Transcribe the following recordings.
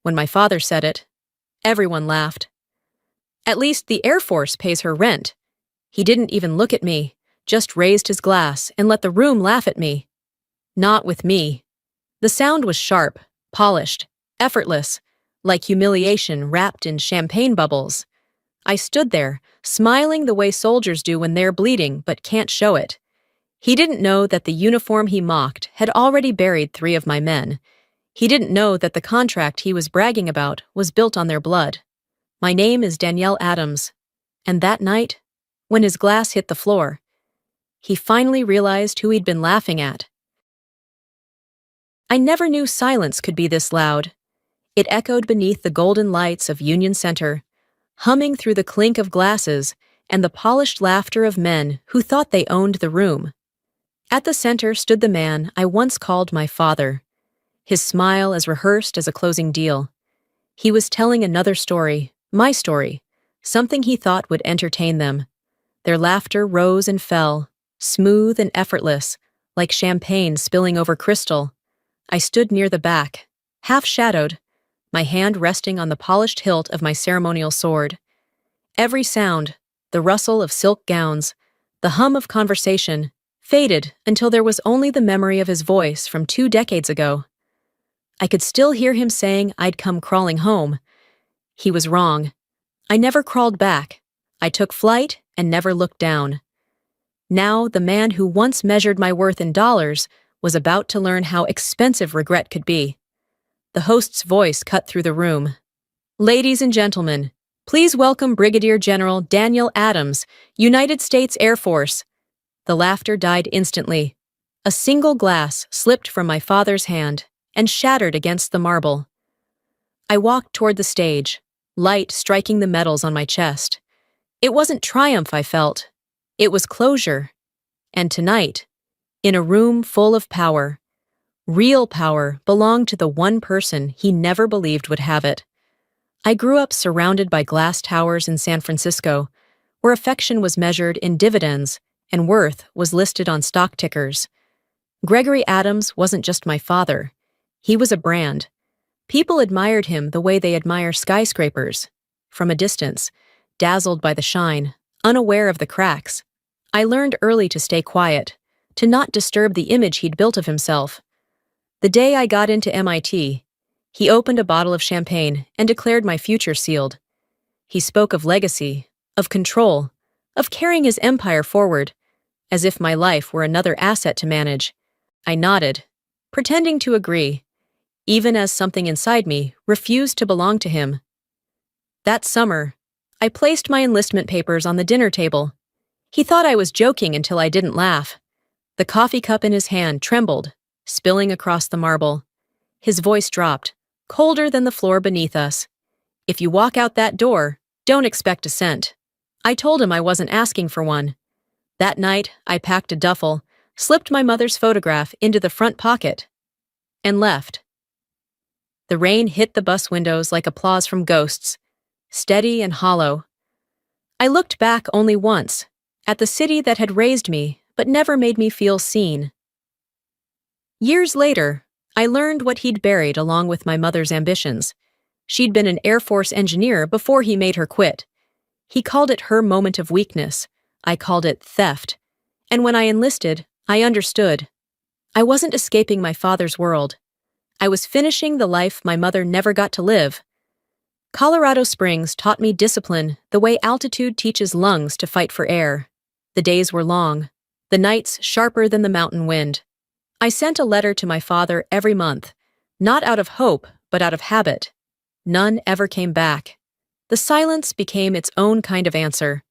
When my father said it, everyone laughed. At least the Air Force pays her rent. He didn't even look at me, just raised his glass and let the room laugh at me. Not with me. The sound was sharp, polished, effortless, like humiliation wrapped in champagne bubbles. I stood there, smiling the way soldiers do when they're bleeding but can't show it. He didn't know that the uniform he mocked had already buried 3 of my men. He didn't know that the contract he was bragging about was built on their blood. My name is Danielle Adams. And that night, when his glass hit the floor, he finally realized who he'd been laughing at. I never knew silence could be this loud. It echoed beneath the golden lights of Union Center, humming through the clink of glasses and the polished laughter of men who thought they owned the room. At the center stood the man I once called my father, his smile as rehearsed as a closing deal. He was telling another story, my story, something he thought would entertain them. Their laughter rose and fell, smooth and effortless, like champagne spilling over crystal. I stood near the back, half-shadowed, my hand resting on the polished hilt of my ceremonial sword. Every sound, the rustle of silk gowns, the hum of conversation, faded until there was only the memory of his voice from 2 decades ago. I could still hear him saying I'd come crawling home. He was wrong. I never crawled back. I took flight and never looked down. Now, the man who once measured my worth in dollars was about to learn how expensive regret could be. The host's voice cut through the room. Ladies and gentlemen, please welcome Brigadier General Danielle Adams, United States Air Force. The laughter died instantly. A single glass slipped from my father's hand and shattered against the marble. I walked toward the stage, light striking the metals on my chest. It wasn't triumph I felt. It was closure. And tonight, in a room full of power, real power belonged to the one person he never believed would have it. I grew up surrounded by glass towers in San Francisco, where affection was measured in dividends and worth was listed on stock tickers. Gregory Adams wasn't just my father. He was a brand. People admired him the way they admire skyscrapers, from a distance, dazzled by the shine, unaware of the cracks. I learned early to stay quiet, to not disturb the image he'd built of himself. The day I got into MIT, he opened a bottle of champagne and declared my future sealed. He spoke of legacy, of control, of carrying his empire forward, as if my life were another asset to manage. I nodded, pretending to agree, even as something inside me refused to belong to him. That summer, I placed my enlistment papers on the dinner table. He thought I was joking until I didn't laugh. The coffee cup in his hand trembled, spilling across the marble. His voice dropped, colder than the floor beneath us. If you walk out that door, don't expect a cent. I told him I wasn't asking for one. That night, I packed a duffel, slipped my mother's photograph into the front pocket, and left. The rain hit the bus windows like applause from ghosts, steady and hollow. I looked back only once, at the city that had raised me but never made me feel seen. Years later, I learned what he'd buried along with my mother's ambitions. She'd been an Air Force engineer before he made her quit. He called it her moment of weakness. I called it theft. And when I enlisted, I understood. I wasn't escaping my father's world. I was finishing the life my mother never got to live. Colorado Springs taught me discipline the way altitude teaches lungs to fight for air. The days were long, the nights sharper than the mountain wind. I sent a letter to my father every month, not out of hope, but out of habit. None ever came back. The silence became its own kind of answer.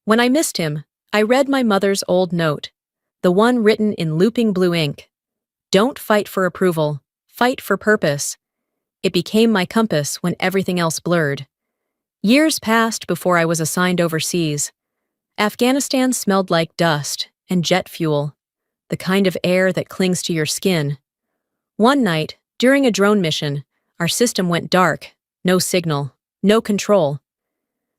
When I missed him, I read my mother's old note, the one written in looping blue ink. Don't fight for approval, fight for purpose. It became my compass when everything else blurred. Years passed before I was assigned overseas. Afghanistan smelled like dust and jet fuel, the kind of air that clings to your skin. One night, during a drone mission, our system went dark, no signal, no control.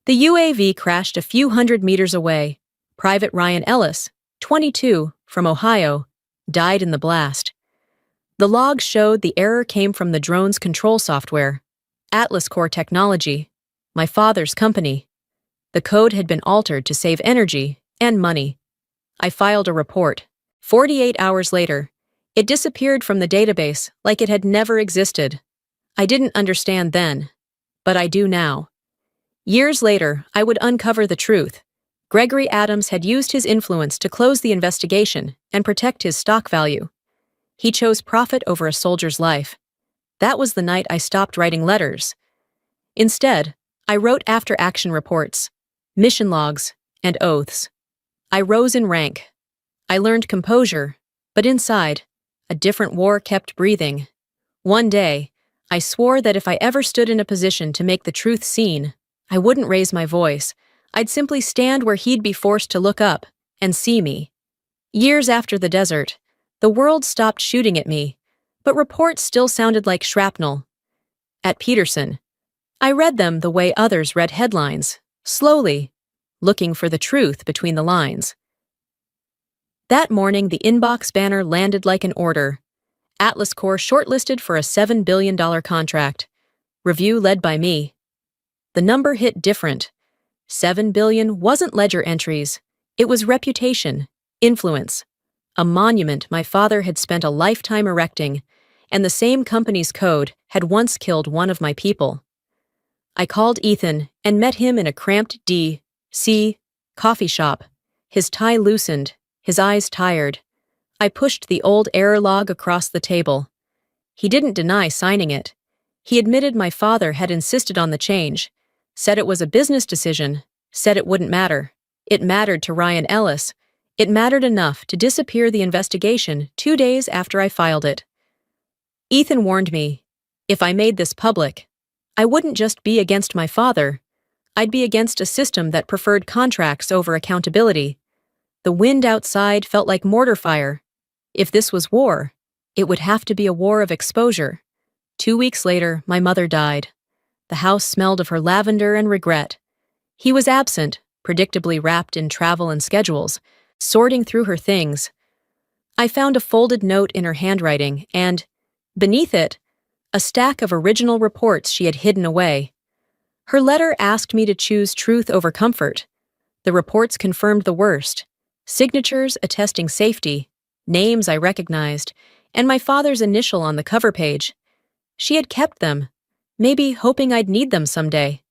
The UAV crashed a few hundred meters away. Private Ryan Ellis, 22, from Ohio, died in the blast. The logs showed the error came from the drone's control software. Atlas Core Technology, my father's company. The code had been altered to save energy and money. I filed a report. 48 hours later, it disappeared from the database like it had never existed. I didn't understand then, but I do now. Years later, I would uncover the truth. Gregory Adams had used his influence to close the investigation and protect his stock value. He chose profit over a soldier's life. That was the night I stopped writing letters. Instead, I wrote after-action reports, mission logs, and oaths. I rose in rank. I learned composure, but inside, a different war kept breathing. One day, I swore that if I ever stood in a position to make the truth seen, I wouldn't raise my voice. I'd simply stand where he'd be forced to look up and see me. Years after the desert, the world stopped shooting at me, but reports still sounded like shrapnel. At Peterson, I read them the way others read headlines, slowly, looking for the truth between the lines. That morning, the inbox banner landed like an order. Atlas Core shortlisted for a $7 billion contract. Review led by me. The number hit different. $7 billion wasn't ledger entries. It was reputation, influence, a monument my father had spent a lifetime erecting, and the same company's code had once killed one of my people. I called Ethan and met him in a cramped D.C. coffee shop, his tie loosened, his eyes tired. I pushed the old error log across the table. He didn't deny signing it. He admitted my father had insisted on the change, said it was a business decision, said it wouldn't matter. It mattered to Ryan Ellis. It mattered enough to disappear the investigation 2 days after I filed it. Ethan warned me, if I made this public, I wouldn't just be against my father. I'd be against a system that preferred contracts over accountability. The wind outside felt like mortar fire. If this was war, it would have to be a war of exposure. 2 weeks later, my mother died. The house smelled of her lavender and regret. He was absent, predictably wrapped in travel and schedules, sorting through her things. I found a folded note in her handwriting and, beneath it, a stack of original reports she had hidden away. Her letter asked me to choose truth over comfort. The reports confirmed the worst. Signatures attesting safety, names I recognized, and my father's initial on the cover page. She had kept them, maybe hoping I'd need them someday.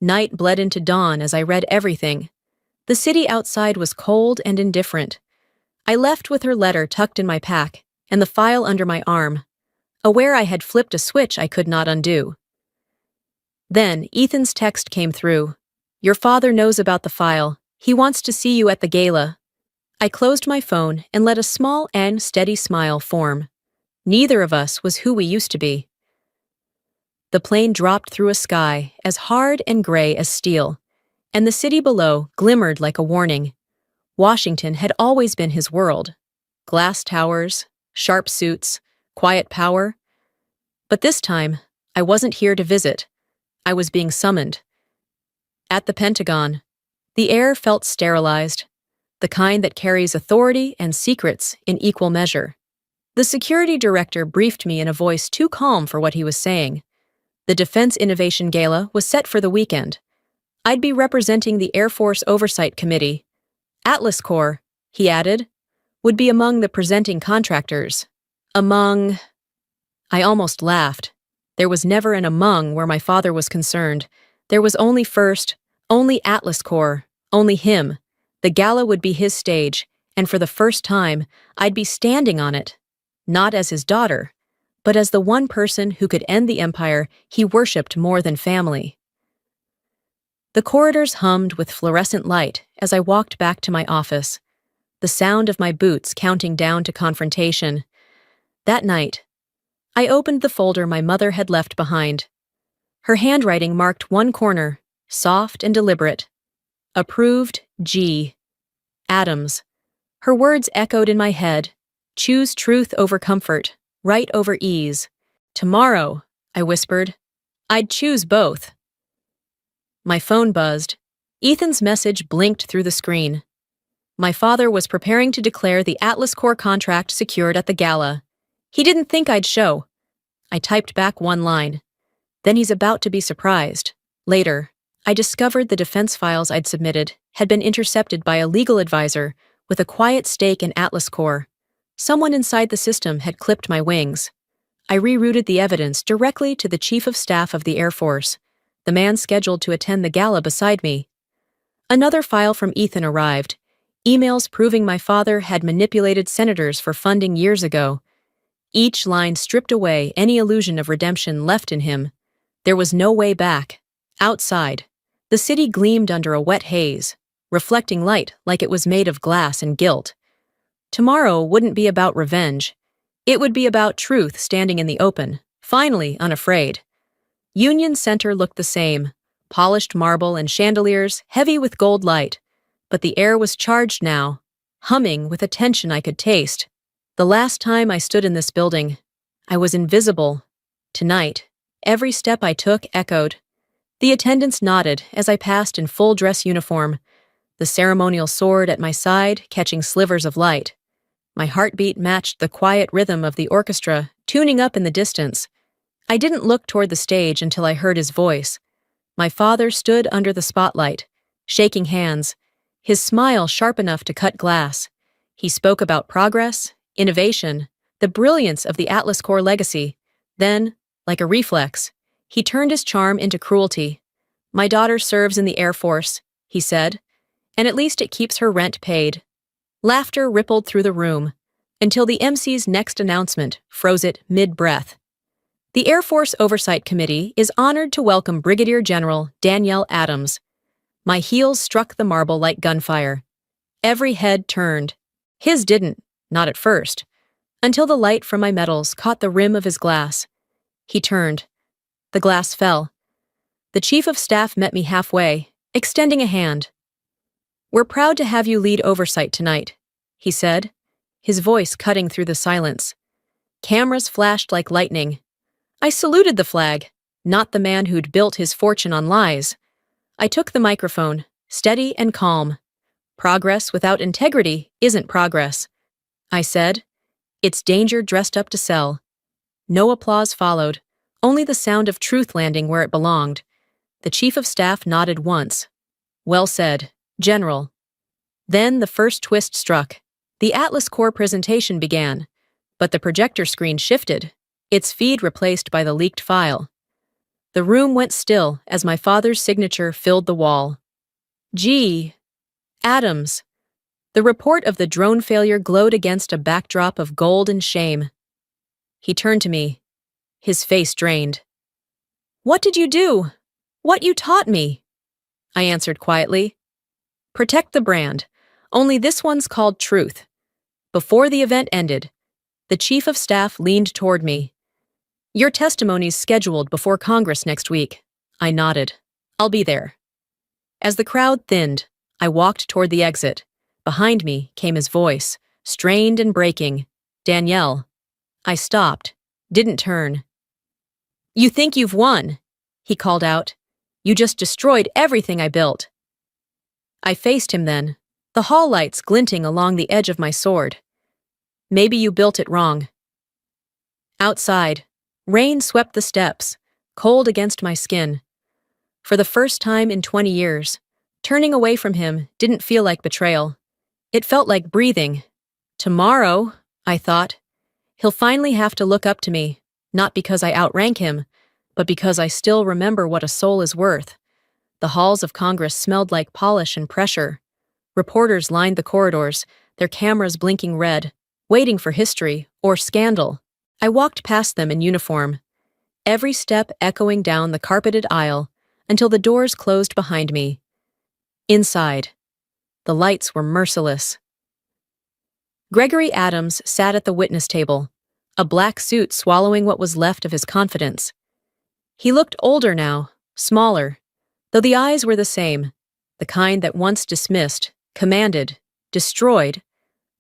Night bled into dawn as I read everything. The city outside was cold and indifferent. I left with her letter tucked in my pack and the file under my arm, aware I had flipped a switch I could not undo. Then Ethan's text came through. Your father knows about the file. He wants to see you at the gala. I closed my phone and let a small and steady smile form. Neither of us was who we used to be. The plane dropped through a sky as hard and gray as steel, and the city below glimmered like a warning. Washington had always been his world. Glass towers, sharp suits, quiet power. But this time, I wasn't here to visit. I was being summoned. At the Pentagon, the air felt sterilized, the kind that carries authority and secrets in equal measure. The security director briefed me in a voice too calm for what he was saying. The Defense Innovation Gala was set for the weekend. I'd be representing the Air Force Oversight Committee. Atlas Core, he added, would be among the presenting contractors. Among... I almost laughed. There was never an among where my father was concerned. There was only first, only Atlas Core, only him. The gala would be his stage, and for the first time, I'd be standing on it. Not as his daughter, but as the one person who could end the empire he worshipped more than family. The corridors hummed with fluorescent light as I walked back to my office, the sound of my boots counting down to confrontation. That night, I opened the folder my mother had left behind. Her handwriting marked one corner, soft and deliberate. Approved, G. Adams. Her words echoed in my head. Choose truth over comfort, right over ease. Tomorrow, I whispered, I'd choose both. My phone buzzed. Ethan's message blinked through the screen. My father was preparing to declare the Atlas Core contract secured at the gala. He didn't think I'd show. I typed back one line. Then he's about to be surprised. Later, I discovered the defense files I'd submitted had been intercepted by a legal advisor with a quiet stake in Atlas Corps. Someone inside the system had clipped my wings. I rerouted the evidence directly to the Chief of Staff of the Air Force, the man scheduled to attend the gala beside me. Another file from Ethan arrived, emails proving my father had manipulated senators for funding years ago. Each line stripped away any illusion of redemption left in him. There was no way back. Outside, the city gleamed under a wet haze, reflecting light like it was made of glass and guilt. Tomorrow wouldn't be about revenge. It would be about truth standing in the open, finally unafraid. Union Center looked the same, polished marble and chandeliers heavy with gold light, but the air was charged now, humming with a tension I could taste. The last time I stood in this building, I was invisible. Tonight, every step I took echoed. The attendants nodded as I passed in full dress uniform, the ceremonial sword at my side catching slivers of light. My heartbeat matched the quiet rhythm of the orchestra, tuning up in the distance. I didn't look toward the stage until I heard his voice. My father stood under the spotlight, shaking hands, his smile sharp enough to cut glass. He spoke about progress, innovation, the brilliance of the Atlas Corps legacy. Then, like a reflex, he turned his charm into cruelty. "My daughter serves in the Air Force," he said, "and at least it keeps her rent paid." Laughter rippled through the room, until the MC's next announcement froze it mid-breath. The Air Force Oversight Committee is honored to welcome Brigadier General Danielle Adams. My heels struck the marble like gunfire. Every head turned. His didn't, not at first, until the light from my medals caught the rim of his glass. He turned. The glass fell. The Chief of Staff met me halfway, extending a hand. "We're proud to have you lead oversight tonight," he said, his voice cutting through the silence. Cameras flashed like lightning. I saluted the flag, not the man who'd built his fortune on lies. I took the microphone, steady and calm. "Progress without integrity isn't progress," I said. "It's danger dressed up to sell." No applause followed, only the sound of truth landing where it belonged. The Chief of Staff nodded once. "Well said, General." Then the first twist struck. The Atlas Corps presentation began, but the projector screen shifted, its feed replaced by the leaked file. The room went still as my father's signature filled the wall. G. Adams. The report of the drone failure glowed against a backdrop of gold and shame. He turned to me, his face drained. "What did you do? What you taught me?" I answered quietly. "Protect the brand. Only this one's called truth." Before the event ended, the Chief of Staff leaned toward me. "Your testimony's scheduled before Congress next week." I nodded. "I'll be there." As the crowd thinned, I walked toward the exit. Behind me came his voice, strained and breaking. "Danielle." I stopped, didn't turn. "You think you've won?" he called out. "You just destroyed everything I built." I faced him then, the hall lights glinting along the edge of my sword. "Maybe you built it wrong." Outside, rain swept the steps, cold against my skin. For the first time in 20 years, turning away from him didn't feel like betrayal. It felt like breathing. Tomorrow, I thought, he'll finally have to look up to me, not because I outrank him, but because I still remember what a soul is worth. The halls of Congress smelled like polish and pressure. Reporters lined the corridors, their cameras blinking red, waiting for history or scandal. I walked past them in uniform, every step echoing down the carpeted aisle until the doors closed behind me. Inside, the lights were merciless. Gregory Adams sat at the witness table, a black suit swallowing what was left of his confidence. He looked older now, smaller, though the eyes were the same, the kind that once dismissed, commanded, destroyed.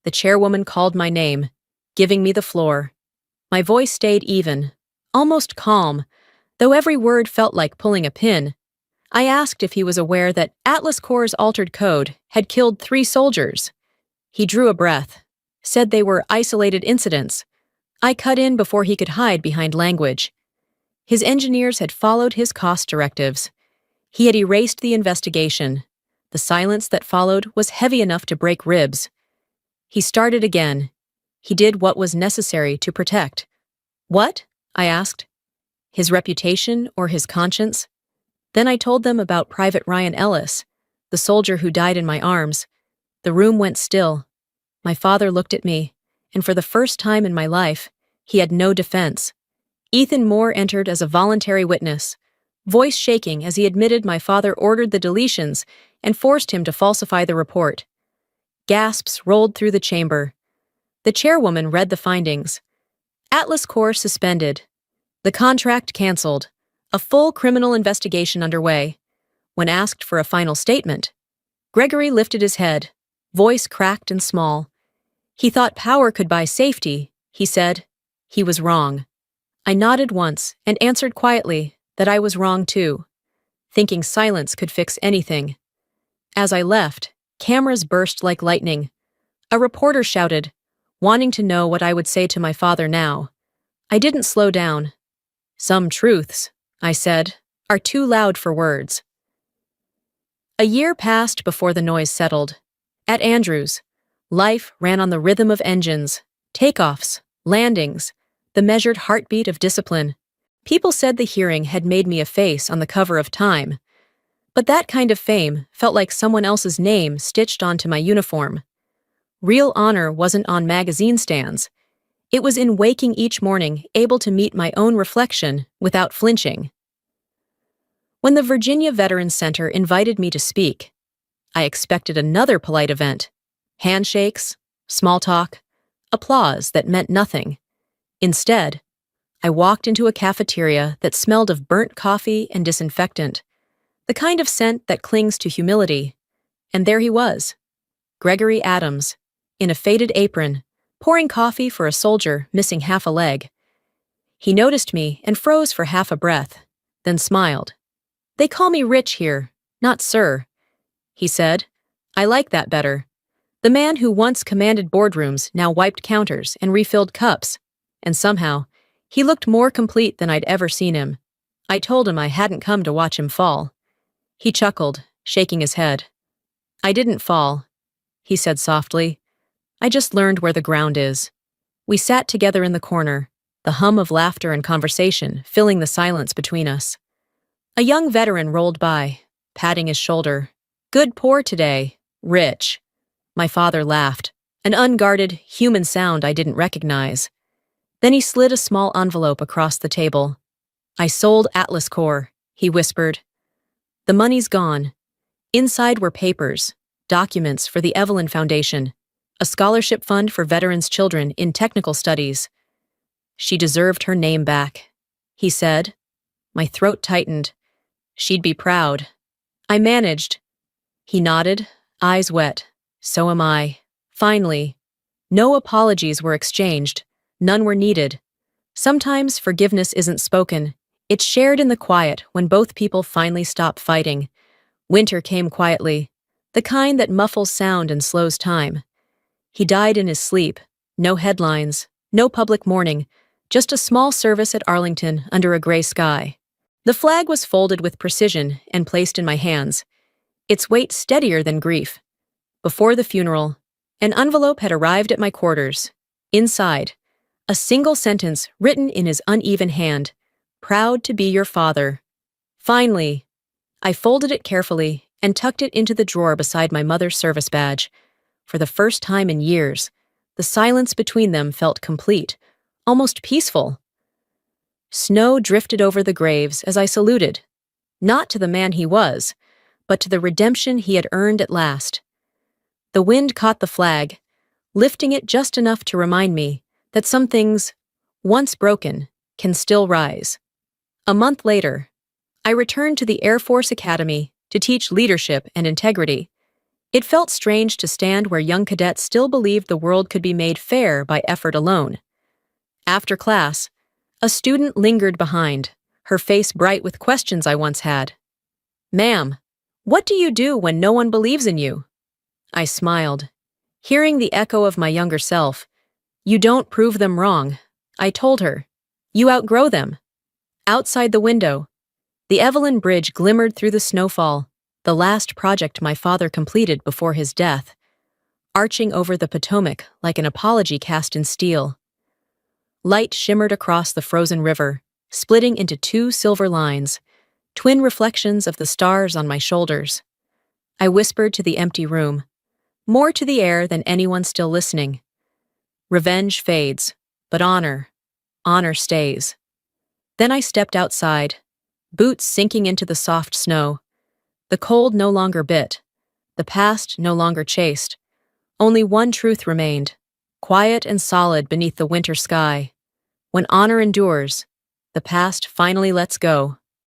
The chairwoman called my name, giving me the floor. My voice stayed even, almost calm, though every word felt like pulling a pin. I asked if he was aware that Atlas Corps' altered code had killed 3 soldiers. He drew a breath, said they were isolated incidents. I cut in before he could hide behind language. His engineers had followed his cost directives. He had erased the investigation. The silence that followed was heavy enough to break ribs. He started again. He did what was necessary to protect. What? I asked. His reputation or his conscience? Then I told them about Private Ryan Ellis, the soldier who died in my arms. The room went still. My father looked at me, and for the first time in my life, he had no defense. Ethan Moore entered as a voluntary witness, voice shaking as he admitted my father ordered the deletions and forced him to falsify the report. Gasps rolled through the chamber. The chairwoman read the findings. Atlas Corps suspended. The contract canceled. A full criminal investigation underway. When asked for a final statement, Gregory lifted his head, voice cracked and small. He thought power could buy safety, he said. He was wrong. I nodded once and answered quietly that I was wrong too, thinking silence could fix anything. As I left, cameras burst like lightning. A reporter shouted, wanting to know what I would say to my father now. I didn't slow down. Some truths, I said, are too loud for words. A year passed before the noise settled. At Andrews, life ran on the rhythm of engines, takeoffs, landings, the measured heartbeat of discipline. People said the hearing had made me a face on the cover of Time. But that kind of fame felt like someone else's name stitched onto my uniform. Real honor wasn't on magazine stands. It was in waking each morning able to meet my own reflection without flinching. When the Virginia Veterans Center invited me to speak, I expected another polite event. Handshakes, small talk, applause that meant nothing. Instead, I walked into a cafeteria that smelled of burnt coffee and disinfectant, the kind of scent that clings to humility. And there he was, Gregory Adams, in a faded apron, pouring coffee for a soldier missing half a leg. He noticed me and froze for half a breath, then smiled. "They call me Rich here, not Sir," he said. "I like that better." The man who once commanded boardrooms now wiped counters and refilled cups, and somehow, he looked more complete than I'd ever seen him. I told him I hadn't come to watch him fall. He chuckled, shaking his head. "I didn't fall," he said softly. "I just learned where the ground is." We sat together in the corner, the hum of laughter and conversation filling the silence between us. A young veteran rolled by, patting his shoulder. "Good pour today, Rich." My father laughed, an unguarded, human sound I didn't recognize. Then he slid a small envelope across the table. "I sold Atlas Corps," he whispered. "The money's gone." Inside were papers, documents for the Evelyn Foundation, a scholarship fund for veterans' children in technical studies. "She deserved her name back," he said. My throat tightened. "She'd be proud." I managed. He nodded, eyes wet. "So am I." Finally, no apologies were exchanged. None were needed. Sometimes forgiveness isn't spoken. It's shared in the quiet when both people finally stop fighting. Winter came quietly, the kind that muffles sound and slows time. He died in his sleep. No headlines, no public mourning, just a small service at Arlington under a gray sky. The flag was folded with precision and placed in my hands, its weight steadier than grief. Before the funeral, an envelope had arrived at my quarters. Inside, a single sentence written in his uneven hand, "Proud to be your father." Finally, I folded it carefully and tucked it into the drawer beside my mother's service badge. For the first time in years, the silence between them felt complete, almost peaceful. Snow drifted over the graves as I saluted, not to the man he was, but to the redemption he had earned at last. The wind caught the flag, lifting it just enough to remind me that some things, once broken, can still rise. A month later, I returned to the Air Force Academy to teach leadership and integrity. It felt strange to stand where young cadets still believed the world could be made fair by effort alone. After class, a student lingered behind, her face bright with questions I once had. "Ma'am, what do you do when no one believes in you?" I smiled, hearing the echo of my younger self. "You don't prove them wrong," I told her. "You outgrow them." Outside the window, the Evelyn Bridge glimmered through the snowfall, the last project my father completed before his death, arching over the Potomac like an apology cast in steel. Light shimmered across the frozen river, splitting into two silver lines, twin reflections of the stars on my shoulders. I whispered to the empty room, more to the air than anyone still listening. Revenge fades, but honor stays. Then I stepped outside, boots sinking into the soft snow. The cold no longer bit, the past no longer chased. Only one truth remained, quiet and solid beneath the winter sky. When honor endures, the past finally lets go.